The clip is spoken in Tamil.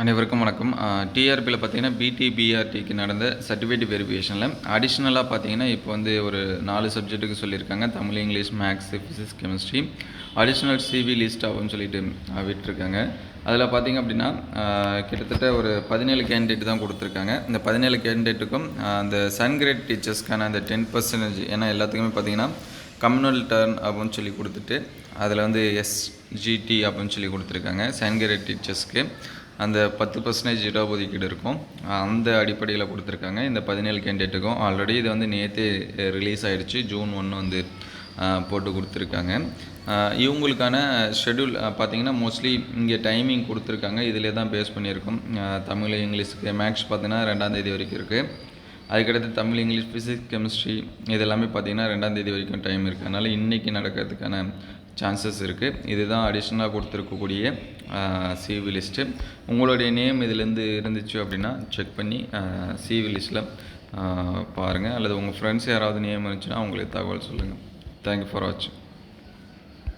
அனைவருக்கும் வணக்கம். டிஆர்பியில் பார்த்தீங்கன்னா பிடி, பிஆர்டிக்கு நடந்த சர்டிஃபிகேட் வெரிஃபிகேஷனில் அடிஷ்னலாக பார்த்தீங்கன்னா இப்போ வந்து ஒரு 4 சப்ஜெக்ட்டுக்கு சொல்லியிருக்காங்க. Tamil, English, maths, physics, chemistry. Additional CV list ஆகும்னு சொல்லிட்டு விட்டுருக்காங்க. அதில் பார்த்தீங்க அப்படின்னா கிட்டத்தட்ட ஒரு 17 கேண்டிடேட் தான் கொடுத்துருக்காங்க. இந்த 17 கேண்டிடேட்டுக்கும் அந்த சன்கிரேட் டீச்சர்ஸ்க்கான அந்த 10%, ஏன்னா எல்லாத்துக்குமே பார்த்தீங்கன்னா கம்யூனல் டர்ன் அப்படின்னு சொல்லி கொடுத்துட்டு அதில் வந்து எஸ்ஜிடி அப்படின்னு சொல்லி கொடுத்துருக்காங்க. சன்கிரேட் டீச்சர்ஸ்க்கு அந்த 10% இடஒதுக்கீடு இருக்கும். அந்த அடிப்படையில் கொடுத்துருக்காங்க. இந்த 17 கேண்டிடேட்டுக்கும் ஆல்ரெடி இது வந்து நேற்றே ரிலீஸ் ஆகிடுச்சு. ஜூன் 1 வந்து போட்டு கொடுத்துருக்காங்க. இவங்களுக்கான ஷெடியூல் பார்த்திங்கன்னா மோஸ்ட்லி இங்கே டைமிங் கொடுத்துருக்காங்க. இதிலே தான் பேஸ் பண்ணியிருக்கோம். தமிழ், இங்கிலீஷுக்கு மேக்ஸ் பார்த்திங்கன்னா 2ஆம் தேதி வரைக்கும் இருக்குது. அதுக்கடுத்து தமிழ், இங்கிலீஷ், ஃபிசிக்ஸ், கெமிஸ்ட்ரி இதெல்லாமே பார்த்திங்கன்னா 2ஆம் தேதி வரைக்கும் டைம் இருக்குது. அதனால் இன்றைக்கி நடக்கிறதுக்கான சான்சஸ் இருக்குது. இதுதான் அடிஷ்னலாக கொடுத்துருக்கக்கூடிய சிவி லிஸ்ட்டு. உங்களுடைய நேம் இதிலேருந்து இருந்துச்சு அப்படின்னா செக் பண்ணி சிவி லிஸ்ட்டில் பாருங்கள். அல்லது உங்கள் ஃப்ரெண்ட்ஸ் யாராவது நேம் இருந்துச்சுன்னா அவங்களுக்கு தகவல் சொல்லுங்கள். தேங்க்யூ ஃபார் வாட்சிங்.